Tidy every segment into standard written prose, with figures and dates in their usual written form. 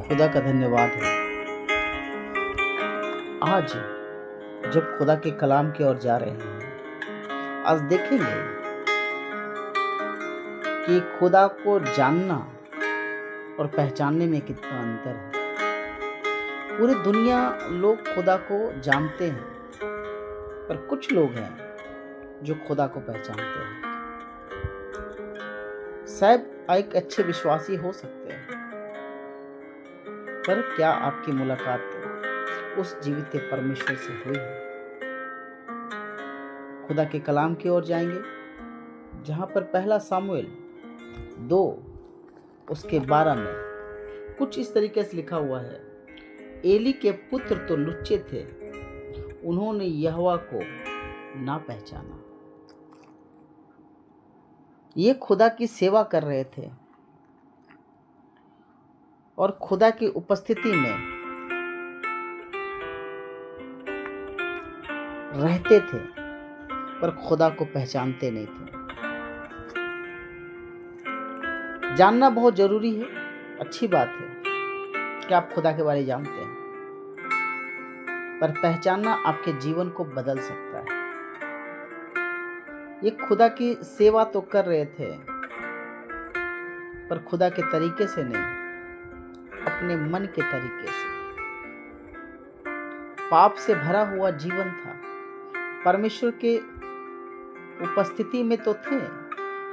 खुदा का धन्यवाद है। आज जब खुदा के कलाम की ओर जा रहे हैं, आज देखेंगे कि खुदा को जानना और पहचानने में कितना अंतर है। पूरी दुनिया लोग खुदा को जानते हैं, पर कुछ लोग हैं जो खुदा को पहचानते हैं। शायद एक अच्छे विश्वासी हो सकते हैं, पर क्या आपकी मुलाकात उस जीवित परमेश्वर से हुई है? खुदा के कलाम की ओर जाएंगे, जहां पर पहला सामुएल 2 उसके 12 में कुछ इस तरीके से लिखा हुआ है। एली के पुत्र तो लुच्चे थे, उन्होंने यहोवा को ना पहचाना। ये खुदा की सेवा कर रहे थे और खुदा की उपस्थिति में रहते थे, पर खुदा को पहचानते नहीं थे। जानना बहुत जरूरी है, अच्छी बात है कि आप खुदा के बारे में जानते हैं, पर पहचानना आपके जीवन को बदल सकता है। ये खुदा की सेवा तो कर रहे थे, पर खुदा के तरीके से नहीं, अपने मन के तरीके से। पाप से भरा हुआ जीवन था। परमेश्वर के उपस्थिति में तो थे,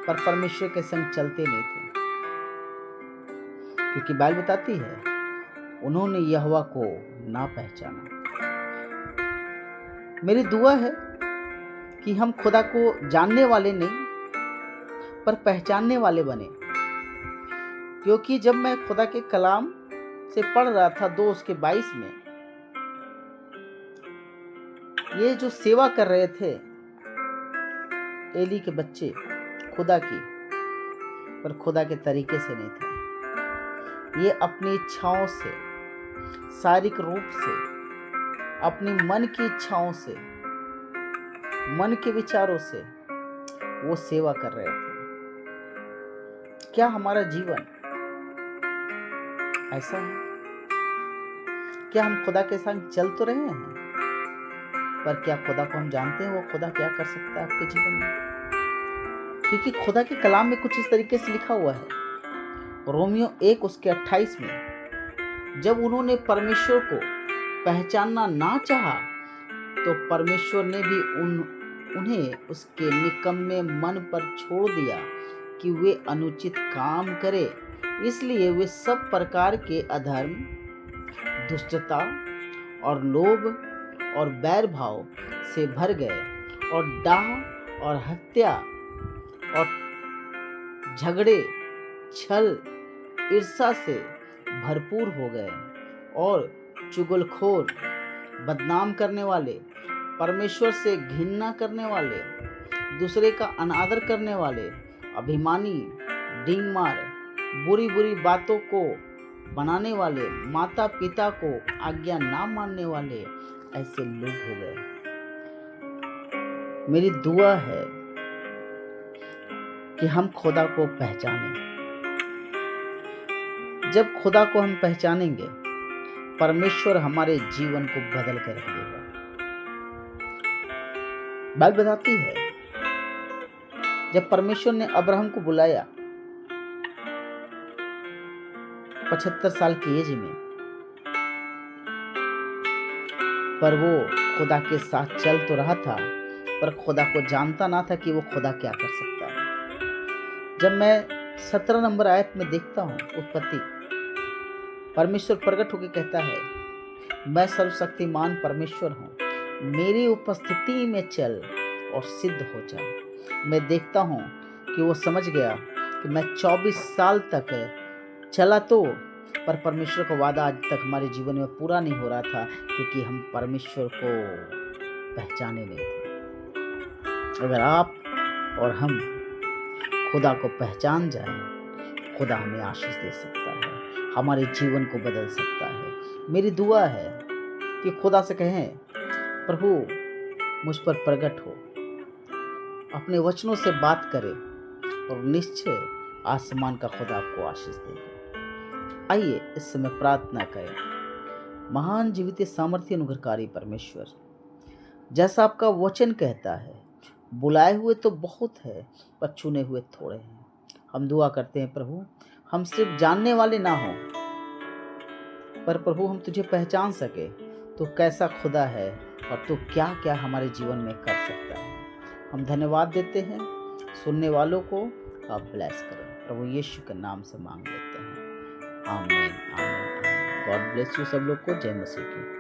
पर परमेश्वर के संग चलते नहीं थे, क्योंकि बाइबल बताती है उन्होंने यहोवा को ना पहचाना। मेरी दुआ है कि हम खुदा को जानने वाले नहीं, पर पहचानने वाले बने। क्योंकि जब मैं खुदा के कलाम से पढ़ रहा था 2 उसके 22 में, ये जो सेवा कर रहे थे एली के बच्चे खुदा की, पर खुदा के तरीके से नहीं थे। ये अपनी इच्छाओं से, शारीरिक रूप से, अपनी मन की इच्छाओं से, मन के विचारों से वो सेवा कर रहे थे। क्या हमारा जीवन ऐसा है? क्या हम खुदा के संग चल तो रहे हैं, पर क्या खुदा को हम जानते हैं वो खुदा क्या कर सकता है आपके जीवन में? क्योंकि खुदा के कलाम में कुछ इस तरीके से लिखा हुआ है। रोमियो 1 उसके 28 में, जब उन्होंने परमेश्वर को पहचानना ना चाहा, तो परमेश्वर ने भी उन्हें उसके निकम्मे मन पर छोड़ दिया कि वे अनुचित काम करे। इसलिए वे सब प्रकार के अधर्म, दुष्टता और लोभ और बैर भाव से भर गए, और डाह और हत्या और झगड़े, छल, ईर्ष्या से भरपूर हो गए, और चुगलखोर, बदनाम करने वाले, परमेश्वर से घृणा करने वाले, दूसरे का अनादर करने वाले, अभिमानी, डींगमार, बुरी बुरी बातों को बनाने वाले, माता पिता को आज्ञा ना मानने वाले, ऐसे लोग हो गए। मेरी दुआ है कि हम खुदा को पहचानें। जब खुदा को हम पहचानेंगे, परमेश्वर हमारे जीवन को बदल कर रख देगा। बाइबल बताती है जब परमेश्वर ने अब्राहम को बुलाया 75 साल की एज में, पर वो खुदा के साथ चल तो रहा था, पर खुदा को जानता ना था कि वो खुदा क्या कर सकता है। जब मैं 17 नंबर आयत में देखता हूँ उत्पत्ति, परमेश्वर प्रकट होकर कहता है, मैं सर्वशक्तिमान परमेश्वर हूँ, मेरी उपस्थिति में चल और सिद्ध हो जा। मैं देखता हूँ कि वो समझ गया कि मैं 24 साल तक चला तो, पर परमेश्वर का वादा आज तक हमारे जीवन में पूरा नहीं हो रहा था, क्योंकि हम परमेश्वर को पहचाने नहीं थे। अगर आप और हम खुदा को पहचान जाएं, खुदा हमें आशीष दे सकता है, हमारे जीवन को बदल सकता है। मेरी दुआ है कि खुदा से कहें, प्रभु मुझ पर प्रकट हो, अपने वचनों से बात करें, और निश्चय आसमान का खुदा आपको आशीष देगा। आइए इस समय प्रार्थना करें। महान जीवित सामर्थ्य अनुग्रहकारी परमेश्वर, जैसा आपका वचन कहता है, बुलाए हुए तो बहुत है पर चुने हुए थोड़े हैं। हम दुआ करते हैं प्रभु, हम सिर्फ जानने वाले ना हों, पर प्रभु हम तुझे पहचान सके तो कैसा खुदा है और तो क्या क्या हमारे जीवन में कर सकता है। हम धन्यवाद देते हैं। सुनने वालों को आप ब्लेस करें, प्रभु यीशु के नाम से मांग लेते हैं, आमीन आमीन। गॉड ब्लेस यू सब लोग को। जय मसीह की।